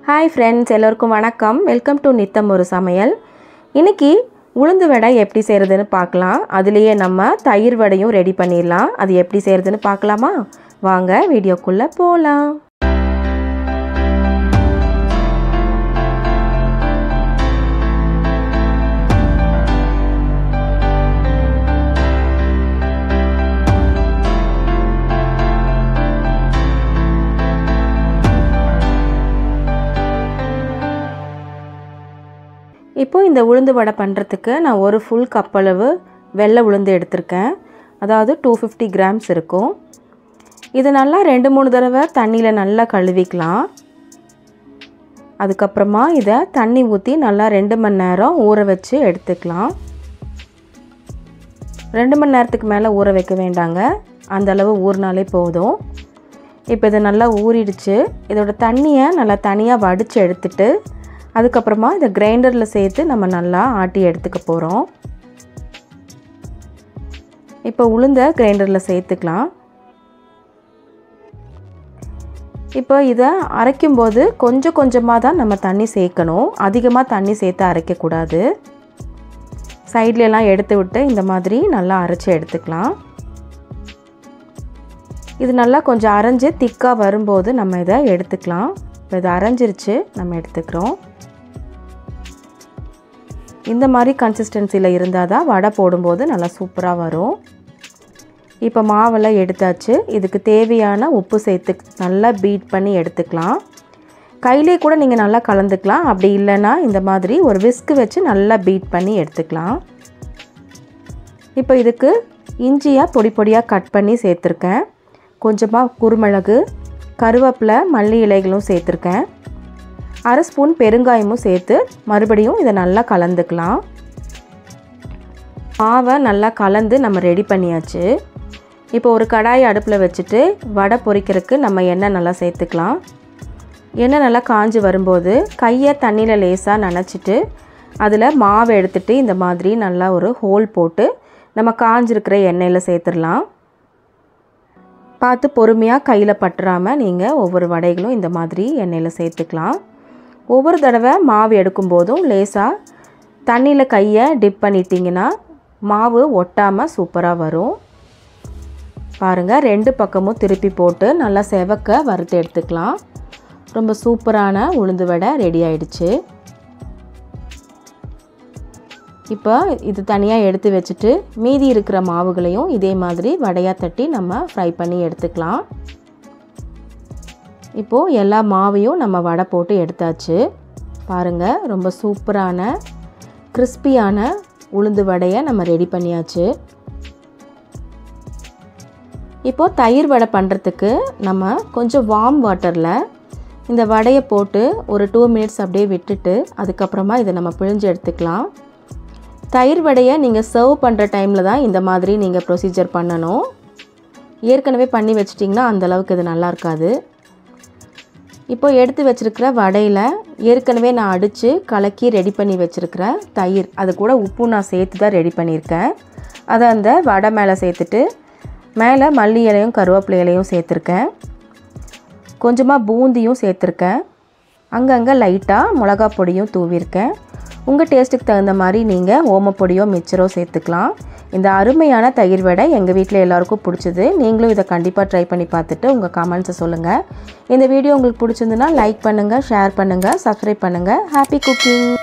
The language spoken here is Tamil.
हाय फ्रेंड्स எல்லோருக்கும் வணக்கம் வெல்கம் டு நித்தம் ஒரு சமையல் இன்னைக்கு உளுந்து வடை எப்படி செய்யறதுன்னு பார்க்கலாம் அதுலயே நம்ம தயிர் வடையும் ரெடி பண்ணிரலாம் அது எப்படி செய்யறதுன்னு பார்க்கலாமா வாங்க வீடியோக்குள்ள போலாம் இப்போ இந்த உளுந்து வடை பண்றதுக்கு நான் ஒரு ஃபுல் கப் அளவு வெள்ளை உளுந்து எடுத்துர்க்கேன் அதாவது 250 grams இருக்கும் இது நல்லா 2-3 தடவை தண்ணில நல்லா கழுவிக்கலாம் அதுக்கு அப்புறமா இத தண்ணி ஊத்தி நல்லா 2 மணி நேரம் ஊற வச்சு எடுத்துக்கலாம் 2 மணி நேரத்துக்கு மேல ஊற வைக்க வேண்டாங்க அந்த அளவு ஊறினாலே போதும் இப்போ இது நல்லா ஊறிடுச்சு இதோட தண்ணியை நல்லா தனியா வடிச்சு எடுத்துட்டு அதுக்கு அப்புறமா இத கிரைண்டர்ல சேர்த்து நம்ம நல்லா ஆட்டி எடுத்துக்க போறோம் இப்போ உளுந்த கிரைண்டர்ல சேர்த்துக்கலாம் இப்போ இத அரைக்கும்போது கொஞ்சம் கொஞ்சமா தான் நம்ம தண்ணி சேர்க்கணும் அதிகமா தண்ணி சேர்த்து அரைக்க கூடாது சைடுல எல்லாம் எடுத்து விட்டு இந்த மாதிரி நல்லா அரைச்சு எடுத்துக்கலாம் இது நல்லா கொஞ்சம் அரைஞ்சு திக்கா வரும்போது நம்ம இத எடுத்துக்கலாம் இப்போ இது அரைஞ்சிருச்சு நம்ம எடுத்துக்கறோம் இந்த மாதிரி கன்சிஸ்டன்சில இருந்தாதான் வடை போடும்போது நல்லா சூப்பரா வரும் இப்போ மாவெல்லாம் எடுத்தாச்சு இதுக்கு தேவையான உப்பு சேர்த்து நல்லா பீட் பண்ணி எடுத்துக்கலாம் கையிலே கூட நீங்க நல்லா கலந்துக்கலாம் அப்படி இல்லனா இந்த மாதிரி ஒரு விஸ்க் வச்சு நல்லா பீட் பண்ணி எடுத்துக்கலாம் இப்போ இதுக்கு இஞ்சியை பொடி பொடியா கட் பண்ணி சேர்த்திருக்கேன் கொஞ்சமா குருமிளகு கருவேப்பிலை மல்லி இலைகளும் சேர்த்திருக்கேன் 1/2 ஸ்பூன் பெருங்காயமும் சேர்த்து மறுபடியும் இத நல்லா கலந்துக்கலாம் மாவை நல்லா கலந்து நம்ம ரெடி பண்ணியாச்சு இப்போ ஒரு கடாய் அடுப்புல வச்சிட்டு வடை பொரிக்கிறதுக்கு நம்ம எண்ணெய் நல்லா சேர்த்துக்கலாம் எண்ணெய் நல்லா காஞ்சு வரும்போது கையை தண்ணில லேசா நனைச்சிட்டு அதுல மாவை எடுத்துட்டு இந்த மாதிரி நல்லா ஒரு ஹோல் போட்டு நம்ம காஞ்சிருக்கிற எண்ணெயில சேர்த்துறலாம் பார்த்து பொறுமையா கையில பட்டறாம நீங்க ஒவ்வொரு வடைகளும் இந்த மாதிரி எண்ணெயில சேர்த்துக்கலாம் ஒவ்வொரு தடவை மாவு எடுக்கும்போதும் லேசா தண்ணில கையை டிப் பண்ணிட்டீங்கனா மாவு ஒட்டாம சூப்பரா வரும் பாருங்க ரெண்டு பக்கமும் திருப்பி போட்டு நல்லா செவக்க வறுத்து எடுத்துக்கலாம் ரொம்ப சூப்பரான உளுந்து வடை ரெடி ஆயிடுச்சு இப்போ இது தனியா எடுத்து வச்சிட்டு மீதி இருக்கிற மாவுகளையும் இதே மாதிரி வடையா தட்டி நம்ம ஃப்ரை பண்ணி எடுத்துக்கலாம் இப்போ எல்லா மாவையும் நம்ம வடை போட்டு எடுத்தாச்சு பாருங்க ரொம்ப சூப்பரான கிறிஸ்பியான உளுந்து வடையை நம்ம ரெடி பண்ணியாச்சு இப்போ தயிர் வடை பண்றதுக்கு நம்ம கொஞ்சம் வார்ம் வாட்டர்ல இந்த வடையை போட்டு ஒரு 2 minutes அப்படியே விட்டுட்டு அதுக்கு அப்புறமா இத நம்ம பிழிஞ்சு எடுத்துக்கலாம் தயிர் வடையை நீங்க சர்வ் பண்ற டைம்ல தான் இந்த மாதிரி நீங்க ப்ரொசீஜர் பண்ணனும் ஏற்கனவே பண்ணி வெச்சிட்டீங்கன்னா அந்த அளவுக்கு இது நல்லா இருக்காது இப்போ எடுத்து வச்சிருக்கிற வடையில ஏற்கனவே நான் அடிச்சு கலக்கி ரெடி பண்ணி வச்சிருக்கிற தயிர் அது கூட உப்பு நான் சேர்த்து தான் ரெடி பண்ணிருக்கேன் அத அந்த வடை மேல சேர்த்துட்டு மேல மல்லி இலையும் கருவேப்பிலை இலையும் சேர்த்திருக்கேன் கொஞ்சமா பூந்தியும் சேர்த்திருக்கேன் அங்கங்க லைட்டா மிளகாய் பொடியும் தூவிருக்கேன் உங்க டேஸ்ட்டுக்கு தகுந்த மாதிரி நீங்க ஓமப்பொடியோ மிச்சரோ சேர்த்துக்கலாம் இந்த அருமையான தயிர் வடை எங்க வீட்ல எல்லாருக்கும் பிடிச்சது நீங்களும் இத கண்டிப்பா ட்ரை பண்ணி பார்த்துட்டு உங்க கமெண்ட்ஸ் சொல்லுங்க இந்த வீடியோ உங்களுக்கு பிடிச்சிருந்தா லைக் பண்ணுங்க ஷேர் பண்ணுங்க சப்ஸ்கிரைப் பண்ணுங்க ஹேப்பி குக்கிங்